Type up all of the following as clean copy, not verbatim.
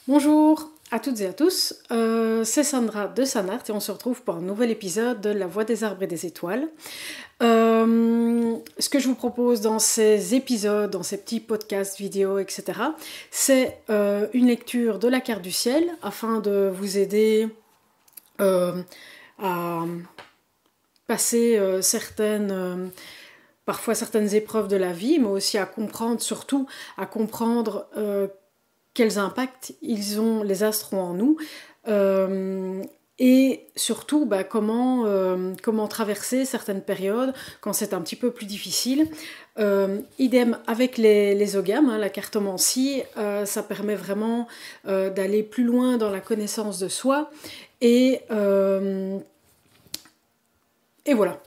Bonjour à toutes et à tous, c'est Sandra de Sanart et on se retrouve pour un nouvel épisode de La Voix des arbres et des étoiles. Ce que je vous propose dans ces épisodes, dans ces petits podcasts, vidéos, etc., c'est une lecture de la carte du ciel afin de vous aider à passer parfois certaines épreuves de la vie, mais aussi à comprendre, surtout à comprendre quels impacts les astres ont en nous, et surtout comment traverser certaines périodes quand c'est un petit peu plus difficile. Idem avec les oghams, la cartomancie, ça permet vraiment d'aller plus loin dans la connaissance de soi, et voilà.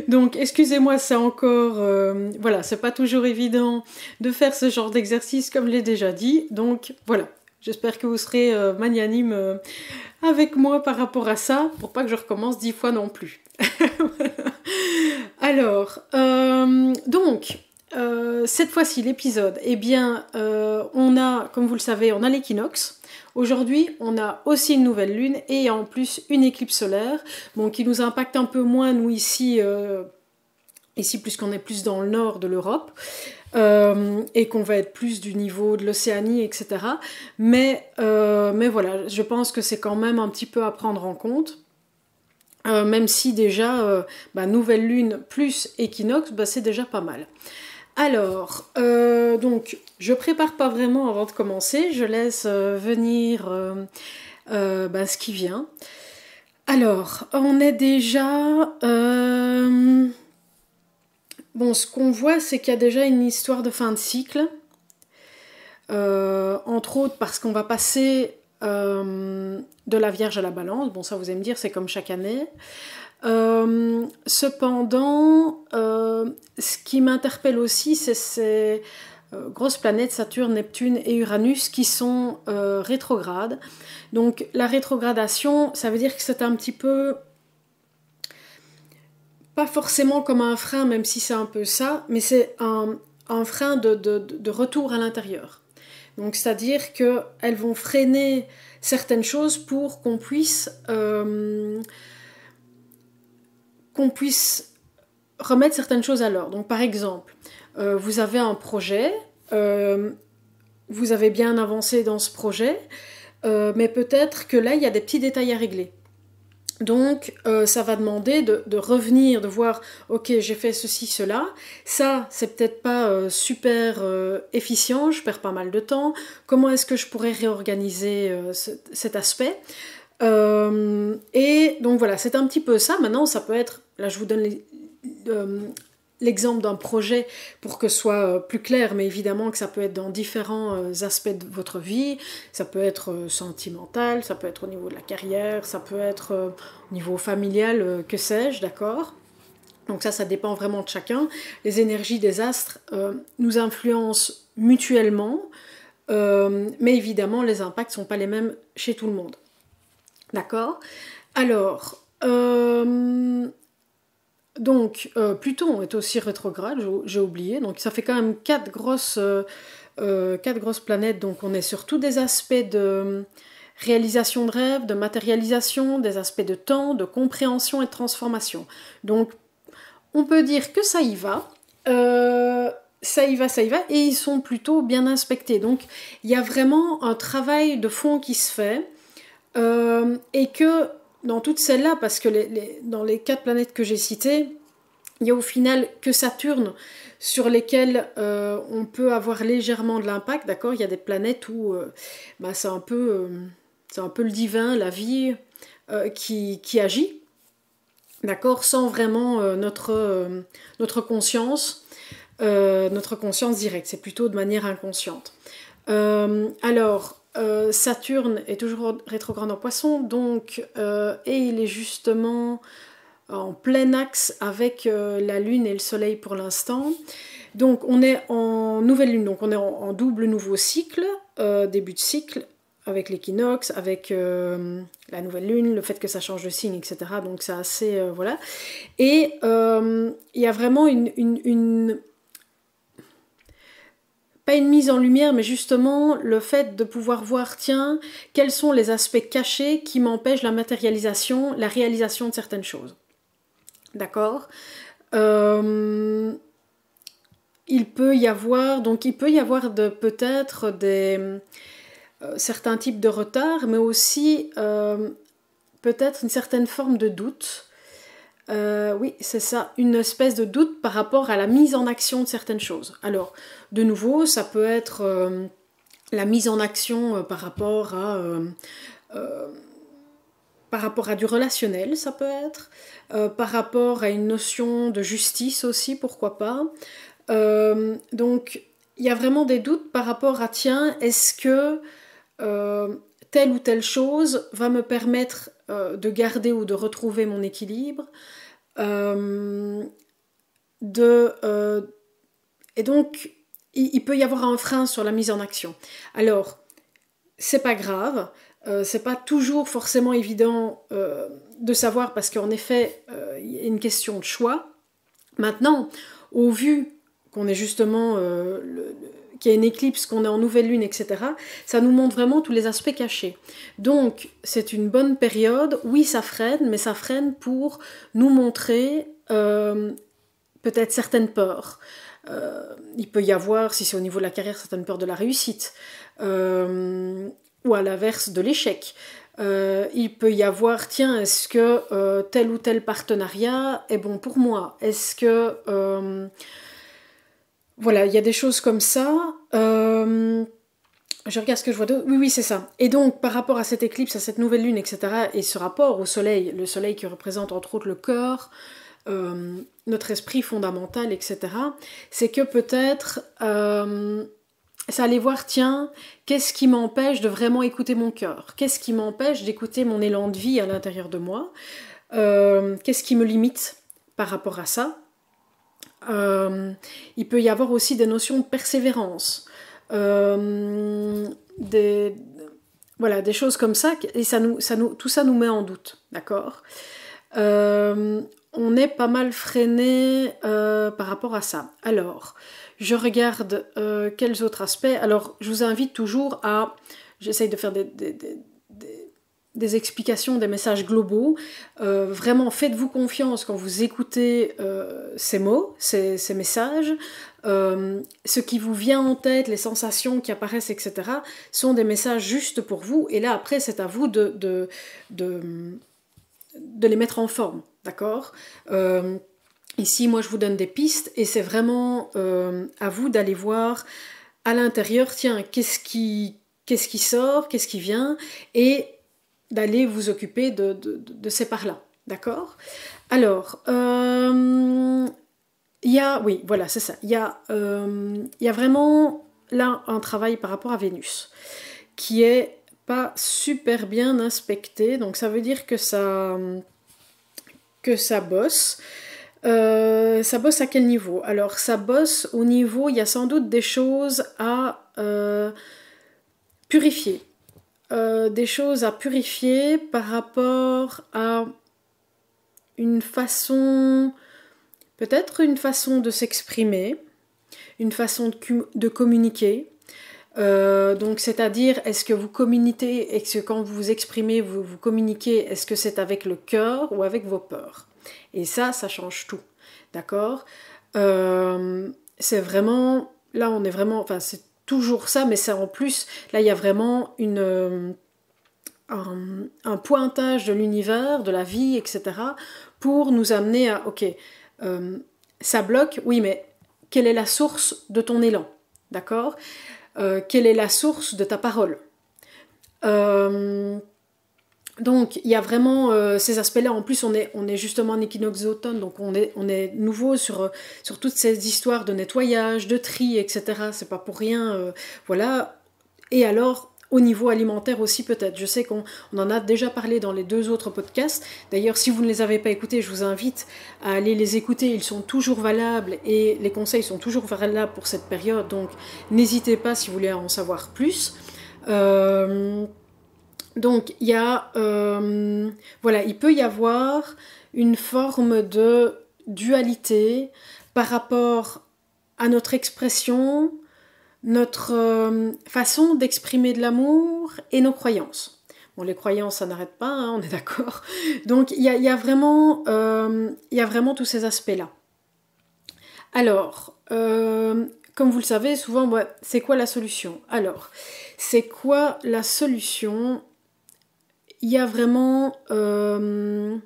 Donc, excusez-moi, c'est encore... voilà, c'est pas toujours évident de faire ce genre d'exercice, comme je l'ai déjà dit. Donc, voilà. J'espère que vous serez magnanime avec moi par rapport à ça, pour pas que je recommence 10 fois non plus. Alors, cette fois-ci, l'épisode, eh bien, on a, comme vous le savez, on a l'équinoxe. Aujourd'hui, on a aussi une nouvelle lune et en plus une éclipse solaire, bon, qui nous impacte un peu moins, nous, ici puisqu'on est plus dans le nord de l'Europe, et qu'on va être plus du niveau de l'Océanie, etc. Mais voilà, je pense que c'est quand même un petit peu à prendre en compte. Même si déjà, nouvelle lune plus équinoxe, c'est déjà pas mal. Alors, donc, je prépare pas vraiment avant de commencer, je laisse venir ce qui vient. Alors, on est déjà... Bon, ce qu'on voit, c'est qu'il y a déjà une histoire de fin de cycle, entre autres parce qu'on va passer de la Vierge à la Balance. Bon, ça vous allez me dire, c'est comme chaque année. Cependant, ce qui m'interpelle aussi, c'est ces grosses planètes, Saturne, Neptune et Uranus, qui sont rétrogrades. Donc la rétrogradation, ça veut dire que c'est un petit peu, pas forcément comme un frein, même si c'est un peu ça, mais c'est un frein de retour à l'intérieur. Donc c'est-à-dire qu'elles vont freiner certaines choses pour qu'on puisse remettre certaines choses à l'ordre. Donc par exemple, vous avez un projet, vous avez bien avancé dans ce projet, mais peut-être que là, il y a des petits détails à régler. Donc ça va demander de revenir, de voir, ok, j'ai fait ceci, cela, ça c'est peut-être pas super efficient, je perds pas mal de temps, comment est-ce que je pourrais réorganiser cet aspect, et donc voilà, c'est un petit peu ça. Maintenant ça peut être, là je vous donne l'exemple d'un projet pour que ce soit plus clair, mais évidemment que ça peut être dans différents aspects de votre vie, ça peut être sentimental, ça peut être au niveau de la carrière, ça peut être au niveau familial, que sais-je, d'accord ? Donc ça dépend vraiment de chacun. Les énergies des astres nous influencent mutuellement, mais évidemment les impacts ne sont pas les mêmes chez tout le monde. D'accord ? Alors... Donc, Pluton est aussi rétrograde, j'ai oublié. Donc, ça fait quand même 4 grosses planètes. Donc, on est sur tous des aspects de réalisation de rêves, de matérialisation, des aspects de temps, de compréhension et de transformation. Donc, on peut dire que ça y va. Ça y va, et ils sont plutôt bien inspectés. Donc, il y a vraiment un travail de fond qui se fait, et que... Dans toutes celles-là, parce que dans les 4 planètes que j'ai citées, il y a au final que Saturne sur lesquelles on peut avoir légèrement de l'impact, d'accord ? Il y a des planètes où c'est un peu le divin, la vie qui agit, d'accord ? Sans vraiment notre conscience directe, c'est plutôt de manière inconsciente. Saturne est toujours rétrograde en Poisson, donc, et il est justement en plein axe avec la Lune et le Soleil pour l'instant. Donc on est en nouvelle Lune, donc on est en double nouveau cycle, début de cycle, avec l'équinoxe, avec la nouvelle Lune, le fait que ça change de signe, etc. Donc c'est assez... voilà. Et il y a vraiment une pas une mise en lumière, mais justement le fait de pouvoir voir, tiens, quels sont les aspects cachés qui m'empêchent la matérialisation, la réalisation de certaines choses. D'accord ? Il peut y avoir peut-être certains types de retard, mais aussi peut-être une certaine forme de doute. Oui, c'est ça, une espèce de doute par rapport à la mise en action de certaines choses. Alors, de nouveau, ça peut être la mise en action par rapport à du relationnel, ça peut être, par rapport à une notion de justice aussi, pourquoi pas. Donc, il y a vraiment des doutes par rapport à, tiens, est-ce que telle ou telle chose va me permettre de garder ou de retrouver mon équilibre, et donc il peut y avoir un frein sur la mise en action. Alors, c'est pas grave, c'est pas toujours forcément évident de savoir, parce qu'en effet, il y a une question de choix. Maintenant, au vu qu'on est justement qu'il y a une éclipse, qu'on est en nouvelle lune, etc., ça nous montre vraiment tous les aspects cachés. Donc, c'est une bonne période. Oui, ça freine, mais ça freine pour nous montrer peut-être certaines peurs. Il peut y avoir, si c'est au niveau de la carrière, certaines peurs de la réussite, ou à l'inverse de l'échec. Il peut y avoir, tiens, est-ce que tel ou tel partenariat est bon pour moi ? Est-ce que... voilà, il y a des choses comme ça. Je regarde ce que je vois d'autre. Oui, c'est ça. Et donc, par rapport à cette éclipse, à cette nouvelle lune, etc., et ce rapport au soleil, le soleil qui représente entre autres le cœur, notre esprit fondamental, etc., c'est que peut-être... c'est aller voir, tiens, qu'est-ce qui m'empêche de vraiment écouter mon cœur ? Qu'est-ce qui m'empêche d'écouter mon élan de vie à l'intérieur de moi ? Qu'est-ce qui me limite par rapport à ça ? Il peut y avoir aussi des notions de persévérance, des choses comme ça, et tout ça nous met en doute, d'accord ? On est pas mal freiné par rapport à ça. Alors, je regarde quels autres aspects. Alors, je vous invite toujours à... J'essaye de faire des explications, des messages globaux. Vraiment, faites-vous confiance quand vous écoutez ces mots, ces messages. Ce qui vous vient en tête, les sensations qui apparaissent, etc., sont des messages justes pour vous. Et là, après, c'est à vous de les mettre en forme, d'accord ? Ici, moi, je vous donne des pistes, et c'est vraiment à vous d'aller voir à l'intérieur, tiens, qu'est-ce qui sort, qu'est-ce qui vient, et d'aller vous occuper de ces parts-là, d'accord ? Alors, oui, voilà, c'est ça. Il y a vraiment là un travail par rapport à Vénus qui est pas super bien inspecté, donc ça veut dire que ça bosse. Ça bosse à quel niveau ? Alors, ça bosse au niveau, il y a sans doute des choses à purifier. Des choses à purifier par rapport à une façon, peut-être une façon de s'exprimer, une façon de communiquer. Donc, c'est-à-dire, est-ce que vous communiquez, est-ce que quand vous vous exprimez, vous communiquez, est-ce que c'est avec le cœur ou avec vos peurs ? Et ça change tout, d'accord ? C'est vraiment, là on est vraiment, enfin c'est toujours ça, mais c'est en plus, là il y a vraiment un pointage de l'univers, de la vie, etc., pour nous amener à, ok, ça bloque, oui, mais quelle est la source de ton élan, d'accord ? Quelle est la source de ta parole ? Donc il y a vraiment ces aspects-là. En plus, on est justement en équinoxe d'automne, donc on est nouveau sur toutes ces histoires de nettoyage, de tri, etc. C'est pas pour rien, voilà. Et alors, au niveau alimentaire aussi peut-être. Je sais qu'on en a déjà parlé dans les 2 autres podcasts. D'ailleurs, si vous ne les avez pas écoutés, je vous invite à aller les écouter. Ils sont toujours valables et les conseils sont toujours valables pour cette période. Donc, n'hésitez pas si vous voulez en savoir plus. Donc, il y a... voilà, il peut y avoir une forme de dualité par rapport à notre expression, notre façon d'exprimer de l'amour et nos croyances. Bon, les croyances, ça n'arrête pas, hein, on est d'accord. Donc, il y a vraiment tous ces aspects-là. Alors, comme vous le savez, souvent, c'est quoi la solution? Alors, c'est quoi la solution? Il y a vraiment un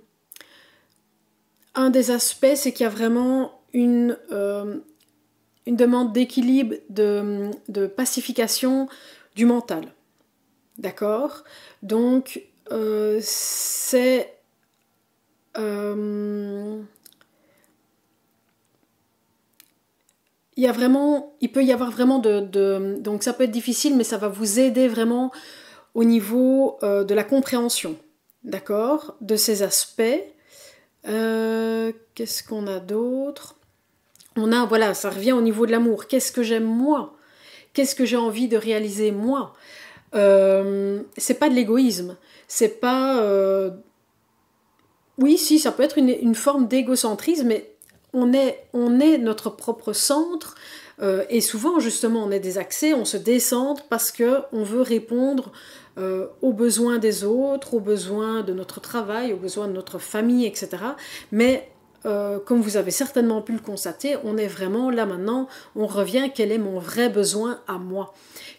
des aspects, c'est qu'il y a vraiment une demande d'équilibre, de pacification du mental. D'accord? Donc, c'est... il peut y avoir vraiment donc ça peut être difficile, mais ça va vous aider vraiment au niveau de la compréhension, d'accord? De ces aspects. Qu'est-ce qu'on a d'autre? On a, voilà, ça revient au niveau de l'amour. Qu'est-ce que j'aime moi? Qu'est-ce que j'ai envie de réaliser moi? C'est pas de l'égoïsme. C'est pas... Oui, si, ça peut être une forme d'égocentrisme, mais on est notre propre centre. Et souvent, justement, on est des accès, on se décentre parce qu'on veut répondre aux besoins des autres, aux besoins de notre travail, aux besoins de notre famille, etc. Mais comme vous avez certainement pu le constater, on est vraiment là maintenant, on revient, quel est mon vrai besoin à moi?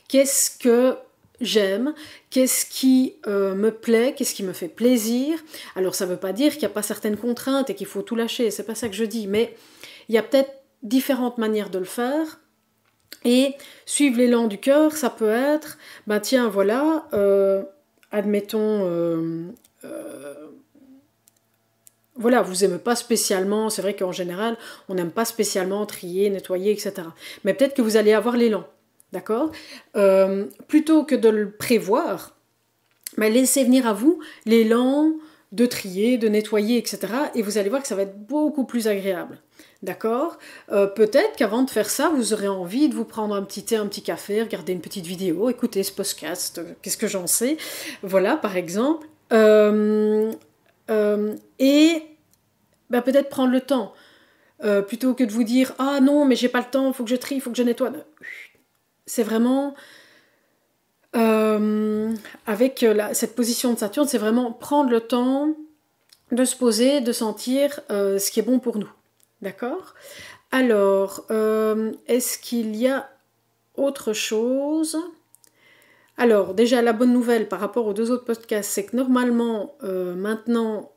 Qu'est-ce que j'aime? Qu'est-ce qui me plaît? Qu'est-ce qui me fait plaisir? Alors ça ne veut pas dire qu'il n'y a pas certaines contraintes et qu'il faut tout lâcher, c'est pas ça que je dis, mais il y a peut-être différentes manières de le faire. Et suivre l'élan du cœur, ça peut être, ben tiens, voilà, admettons, voilà, vous n'aimez pas spécialement, c'est vrai qu'en général, on n'aime pas spécialement trier, nettoyer, etc. Mais peut-être que vous allez avoir l'élan, d'accord? Plutôt que de le prévoir, ben laissez venir à vous l'élan de trier, de nettoyer, etc. Et vous allez voir que ça va être beaucoup plus agréable. D'accord? Peut-être qu'avant de faire ça, vous aurez envie de vous prendre un petit thé, un petit café, regarder une petite vidéo, écouter ce podcast, qu'est-ce que j'en sais? Voilà, par exemple. Et ben, peut-être prendre le temps. Plutôt que de vous dire « Ah non, mais j'ai pas le temps, il faut que je trie, il faut que je nettoie. » C'est vraiment... avec cette position de Saturne, c'est vraiment prendre le temps de se poser, de sentir ce qui est bon pour nous. D'accord? Alors, est-ce qu'il y a autre chose? Alors, déjà, la bonne nouvelle par rapport aux 2 autres podcasts, c'est que normalement, maintenant,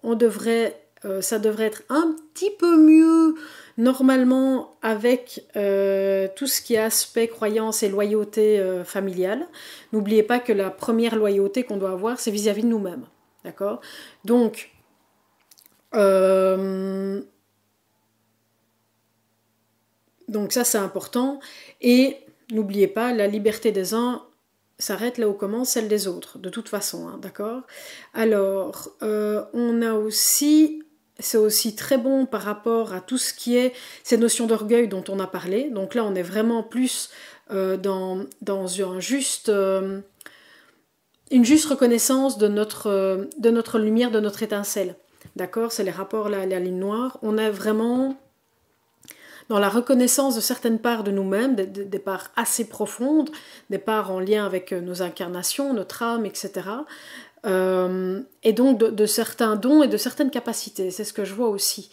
ça devrait être un petit peu mieux, normalement, avec tout ce qui est aspect croyance et loyauté familiale. N'oubliez pas que la première loyauté qu'on doit avoir, c'est vis-à-vis de nous-mêmes. D'accord? Donc, ça, c'est important. Et n'oubliez pas, la liberté des uns s'arrête là où commence celle des autres, de toute façon, hein, d'accord? Alors, on a aussi, c'est aussi très bon par rapport à tout ce qui est ces notions d'orgueil dont on a parlé. Donc là, on est vraiment plus dans une juste reconnaissance de notre lumière, de notre étincelle. D'accord? C'est les rapports, la ligne noire. On est vraiment dans la reconnaissance de certaines parts de nous-mêmes, des parts assez profondes, des parts en lien avec nos incarnations, notre âme, etc. Et donc de certains dons et de certaines capacités, c'est ce que je vois aussi.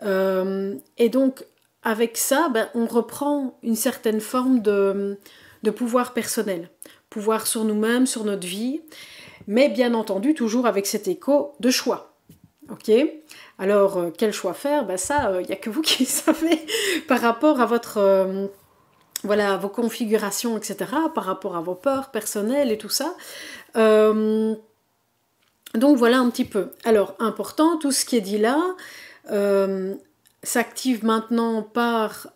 Et donc avec ça, ben, on reprend une certaine forme de pouvoir personnel, pouvoir sur nous-mêmes, sur notre vie, mais bien entendu toujours avec cet écho de choix. Ok? Alors, quel choix faire? Ben ça, il n'y a que vous qui savez par rapport à votre... voilà, à vos configurations, etc., par rapport à vos peurs personnelles et tout ça. Donc voilà un petit peu. Alors, important, tout ce qui est dit là s'active maintenant par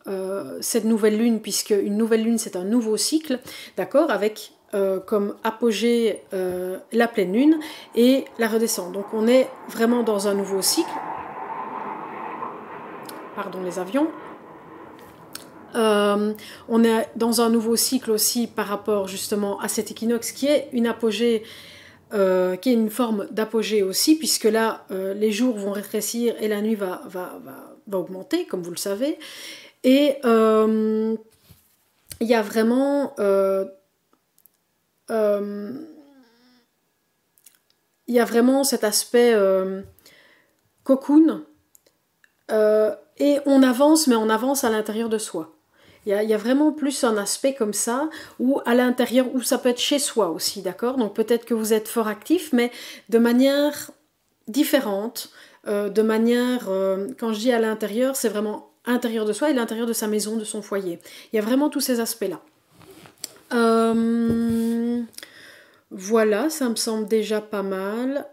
cette nouvelle lune, puisque une nouvelle lune, c'est un nouveau cycle, d'accord, avec comme apogée la pleine lune et la redescente. Donc on est vraiment dans un nouveau cycle. Pardon les avions. On est dans un nouveau cycle aussi par rapport justement à cet équinoxe qui est une apogée, qui est une forme d'apogée aussi, puisque là les jours vont rétrécir et la nuit va augmenter, comme vous le savez. Et il y a vraiment... il y a vraiment cet aspect cocoon, et on avance, mais on avance à l'intérieur de soi. Il y a vraiment plus un aspect comme ça, ou à l'intérieur, ou ça peut être chez soi aussi, d'accord? Donc peut-être que vous êtes fort actif, mais de manière différente, de manière, quand je dis à l'intérieur, c'est vraiment intérieur de soi et l'intérieur de sa maison, de son foyer. Il y a vraiment tous ces aspects-là. Voilà, ça me semble déjà pas mal.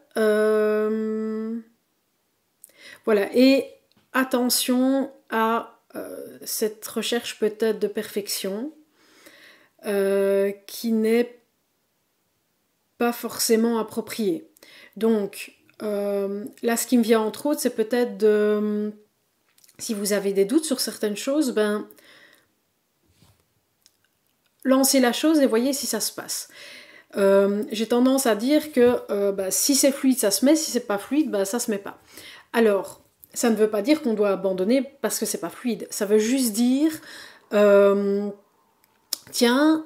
Voilà, et attention à cette recherche peut-être de perfection qui n'est pas forcément appropriée. Donc, là, ce qui me vient entre autres, c'est peut-être de... Si vous avez des doutes sur certaines choses, ben, lancez la chose et voyez si ça se passe. J'ai tendance à dire que si c'est fluide, ça se met, si c'est pas fluide, ça se met pas. Alors, ça ne veut pas dire qu'on doit abandonner parce que c'est pas fluide. Ça veut juste dire, tiens,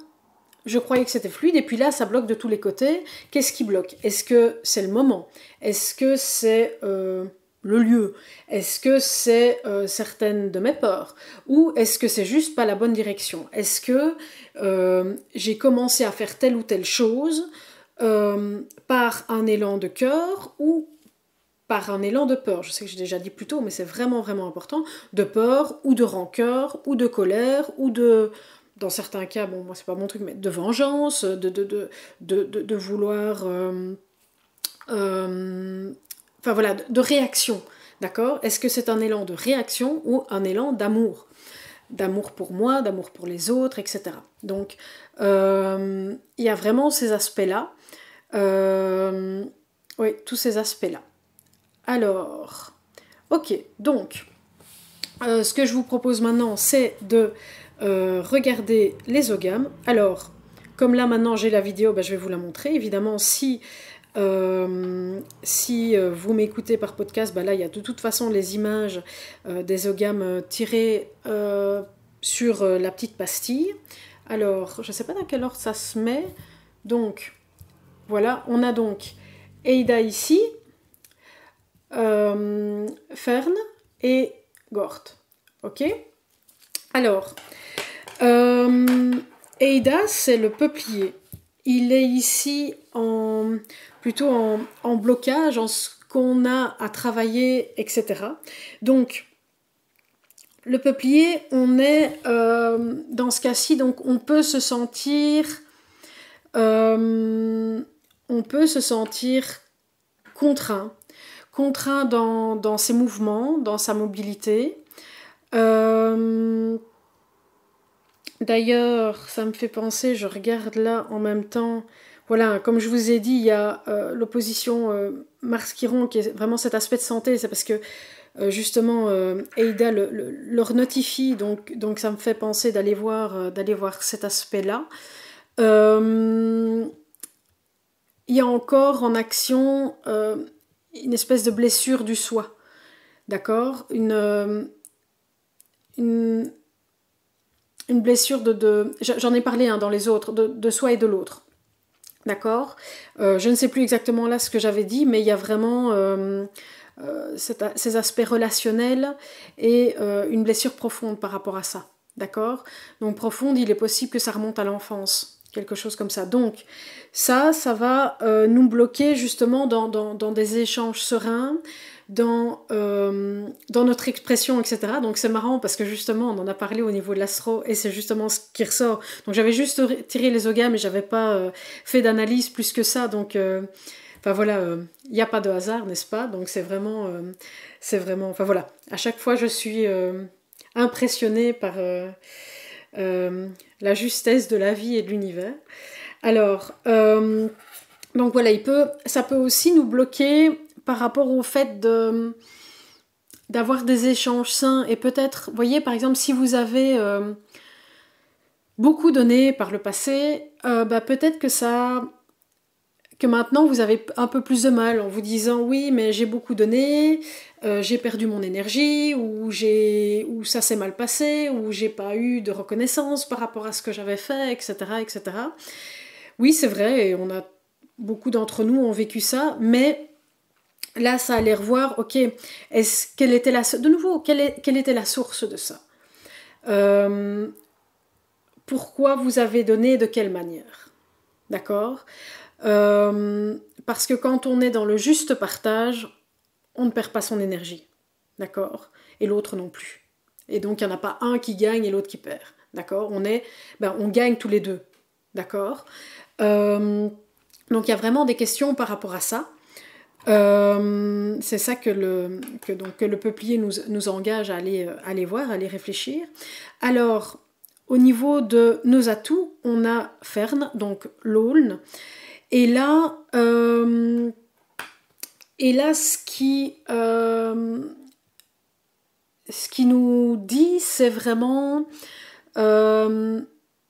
je croyais que c'était fluide et puis là, ça bloque de tous les côtés. Qu'est-ce qui bloque? Est-ce que c'est le moment? Est-ce que c'est le lieu? Est-ce que c'est certaines de mes peurs? Ou est-ce que c'est juste pas la bonne direction? Est-ce que j'ai commencé à faire telle ou telle chose par un élan de cœur ou par un élan de peur? Je sais que j'ai déjà dit plus tôt, mais c'est vraiment vraiment important, de peur ou de rancœur ou de colère ou de... Dans certains cas, bon, moi c'est pas mon truc, mais de vengeance, de vouloir... enfin voilà, de réaction, d'accord? Est-ce que c'est un élan de réaction ou un élan d'amour? D'amour pour moi, d'amour pour les autres, etc. Donc, il y a vraiment ces aspects-là. Oui, tous ces aspects-là. Alors, ok, donc, ce que je vous propose maintenant, c'est de regarder les ogames. Alors, comme là maintenant j'ai la vidéo, je vais vous la montrer. Évidemment, si vous m'écoutez par podcast, là il y a de toute façon les images des ogames tirées sur la petite pastille. Alors, je ne sais pas dans quel ordre ça se met. Donc, voilà, on a donc Eida ici, Fern et Gort. Ok? Alors, Eida, c'est le peuplier. Il est ici plutôt en blocage, en ce qu'on a à travailler, etc. Donc, le peuplier, on est dans ce cas-ci, donc on peut se sentir contraint dans ses mouvements, dans sa mobilité. D'ailleurs, ça me fait penser, je regarde là en même temps, voilà, comme je vous ai dit, il y a l'opposition Mars-Chiron qui est vraiment cet aspect de santé, c'est parce que justement Eida leur notifie, donc ça me fait penser d'aller voir cet aspect-là. Il y a encore en action une espèce de blessure du soi, d'accord, une blessure j'en ai parlé dans les autres, de soi et de l'autre, d'accord. Je ne sais plus exactement là ce que j'avais dit, mais il y a vraiment ces aspects relationnels et une blessure profonde par rapport à ça, d'accord. Donc profonde, il est possible que ça remonte à l'enfance, quelque chose comme ça. Donc ça va nous bloquer justement dans des échanges sereins, dans notre expression, etc. Donc c'est marrant parce que justement on en a parlé au niveau de l'astro et c'est justement ce qui ressort. Donc j'avais juste tiré les ogames et j'avais pas fait d'analyse plus que ça. Donc enfin voilà, il n'y a pas de hasard, n'est-ce pas? Donc c'est vraiment, enfin voilà, à chaque fois je suis impressionnée par la justesse de la vie et de l'univers. Alors, donc voilà, ça peut aussi nous bloquer par rapport au fait d'avoir des échanges sains et peut-être, vous voyez, par exemple, si vous avez beaucoup donné par le passé, peut-être que ça que maintenant vous avez un peu plus de mal en vous disant oui mais j'ai beaucoup donné, j'ai perdu mon énergie, ou ça s'est mal passé, ou j'ai pas eu de reconnaissance par rapport à ce que j'avais fait, etc., etc. Oui, c'est vrai, et beaucoup d'entre nous ont vécu ça, mais là, ça allait revoir, ok, quelle était la source de ça? Pourquoi vous avez donné, de quelle manière? D'accord? Parce que quand on est dans le juste partage, on ne perd pas son énergie. D'accord? Et l'autre non plus. Et donc, il n'y en a pas un qui gagne et l'autre qui perd. D'accord? On gagne tous les deux. D'accord? Donc, il y a vraiment des questions par rapport à ça. C'est ça que le peuplier nous engage à aller voir, à aller réfléchir. Alors, au niveau de nos atouts, on a Fern, donc l'aulne. Et là, ce qui nous dit, c'est vraiment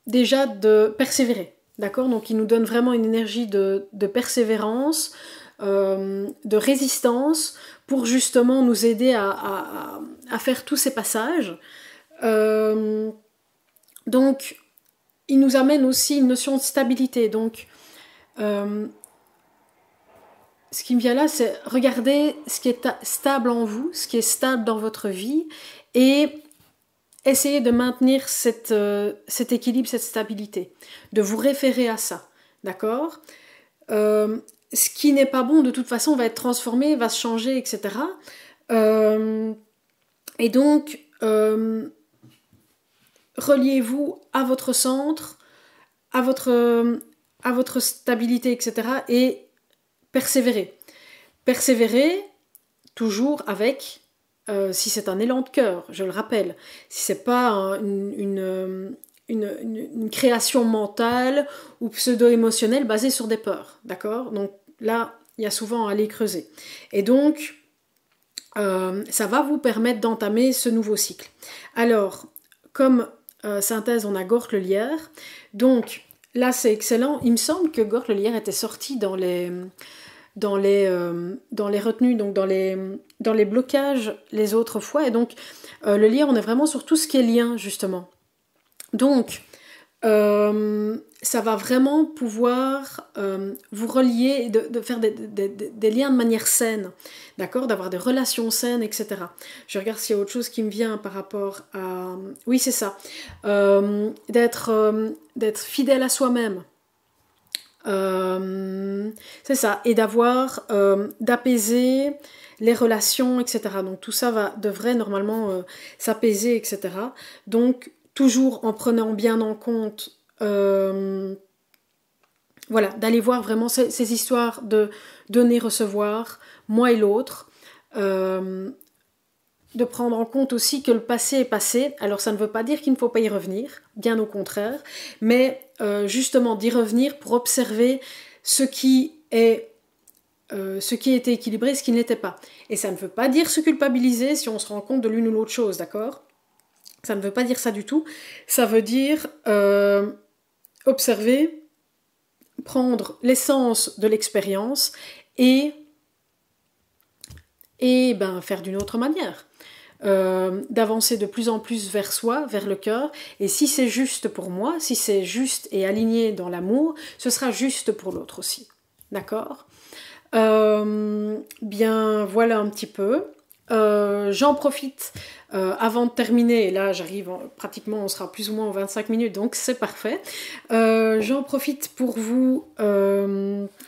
déjà de persévérer. D'accord? Donc, il nous donne vraiment une énergie de persévérance, de résistance, pour justement nous aider à faire tous ces passages. Donc, il nous amène aussi une notion de stabilité. Donc, ce qui me vient là, c'est regarder ce qui est stable en vous, ce qui est stable dans votre vie, et essayer de maintenir cet équilibre, cette stabilité, de vous référer à ça, d'accord? Ce qui n'est pas bon, de toute façon, va être transformé, va se changer, etc. Et donc, reliez-vous à votre centre, à votre stabilité, etc. Et persévérez. Persévérez toujours avec, si c'est un élan de cœur, je le rappelle, si c'est pas une création mentale ou pseudo-émotionnelle basée sur des peurs, d'accord? Donc là, il y a souvent à aller creuser. Et donc, ça va vous permettre d'entamer ce nouveau cycle. Alors, comme synthèse, on a Gork le lierre. Donc, là, c'est excellent. Il me semble que Gork le lierre était sorti dans les retenues, donc dans les blocages les autres fois. Et donc, le lierre, on est vraiment sur tout ce qui est lien, justement. Donc, ça va vraiment pouvoir vous relier, de faire des liens de manière saine, d'accord, d'avoir des relations saines, etc. Je regarde s'il y a autre chose qui me vient par rapport à... Oui, c'est ça. D'être fidèle à soi-même. C'est ça. Et d'apaiser les relations, etc. Donc tout ça devrait normalement s'apaiser, etc. Donc toujours en prenant bien en compte, d'aller voir vraiment ces histoires de donner-recevoir, moi et l'autre, de prendre en compte aussi que le passé est passé. Alors ça ne veut pas dire qu'il ne faut pas y revenir, bien au contraire, mais justement d'y revenir pour observer ce qui était équilibré et ce qui ne l'était pas. Et ça ne veut pas dire se culpabiliser si on se rend compte de l'une ou l'autre chose, d'accord ? Ça ne veut pas dire ça du tout. Ça veut dire observer, prendre l'essence de l'expérience et faire d'une autre manière. D'avancer de plus en plus vers soi, vers le cœur. Et si c'est juste pour moi, si c'est juste et aligné dans l'amour, ce sera juste pour l'autre aussi. D'accord ? Bien, voilà un petit peu. J'en profite avant de terminer, et là j'arrive pratiquement, on sera plus ou moins en 25 minutes, donc c'est parfait. J'en profite pour vous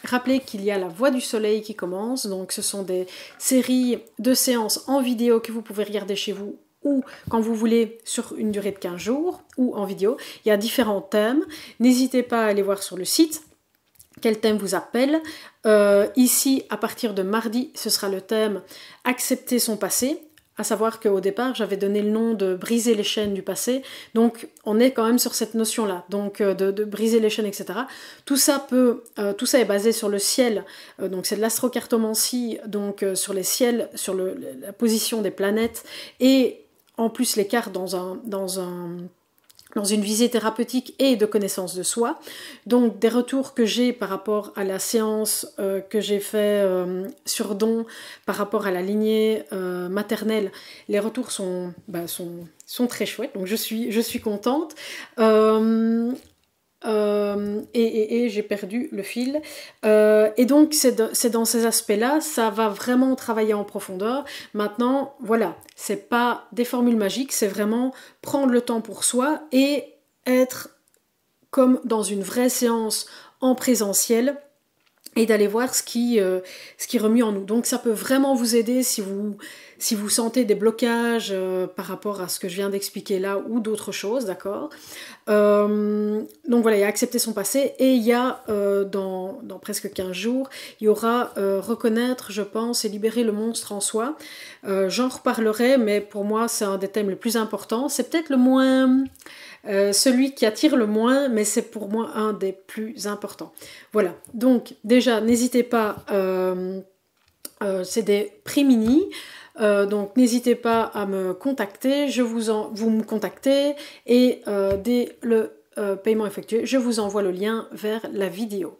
rappeler qu'il y a la Voix du Soleil qui commence, donc ce sont des séries de séances en vidéo que vous pouvez regarder chez vous ou quand vous voulez sur une durée de 15 jours ou en vidéo. Il y a différents thèmes, n'hésitez pas à aller voir sur le site quel thème vous appelle. Ici, à partir de mardi, ce sera le thème « Accepter son passé », à savoir qu'au départ, j'avais donné le nom de « Briser les chaînes du passé », donc on est quand même sur cette notion-là, donc de briser les chaînes, etc. Tout ça est basé sur le ciel, donc c'est de l'astrocartomancie, donc sur les ciels, sur la position des planètes, et en plus les cartes dans dans une visée thérapeutique et de connaissance de soi. Donc des retours que j'ai par rapport à la séance que j'ai fait sur don, par rapport à la lignée maternelle, les retours sont très chouettes, donc je suis contente. Et j'ai perdu le fil. Et donc c'est dans ces aspects-là, ça va vraiment travailler en profondeur. Maintenant, voilà, c'est pas des formules magiques, c'est vraiment prendre le temps pour soi et être comme dans une vraie séance en présentiel et d'aller voir ce qui remue en nous. Donc ça peut vraiment vous aider si vous sentez des blocages par rapport à ce que je viens d'expliquer là ou d'autres choses, d'accord. Donc voilà, il y a accepter son passé et il y a dans presque 15 jours, il y aura reconnaître, je pense, et libérer le monstre en soi. J'en reparlerai, mais pour moi c'est un des thèmes les plus importants. C'est peut-être le moins... celui qui attire le moins, mais c'est pour moi un des plus importants. Voilà, donc déjà, n'hésitez pas, c'est des prix mini, donc n'hésitez pas à me contacter, vous me contactez et dès le paiement effectué, je vous envoie le lien vers la vidéo.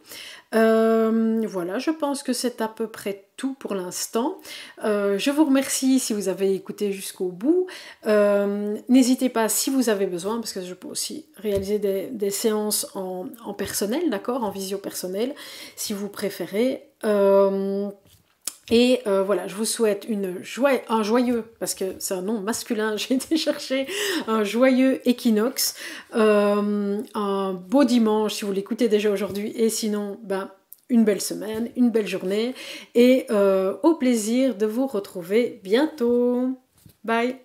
Voilà, je pense que c'est à peu près tout pour l'instant. Je vous remercie si vous avez écouté jusqu'au bout. N'hésitez pas si vous avez besoin, parce que je peux aussi réaliser des séances en personnel, d'accord, en visio personnel, si vous préférez. Voilà, je vous souhaite un joyeux, parce que c'est un nom masculin, j'ai été chercher un joyeux équinoxe, un beau dimanche si vous l'écoutez déjà aujourd'hui, et sinon, une belle semaine, une belle journée, et au plaisir de vous retrouver bientôt. Bye!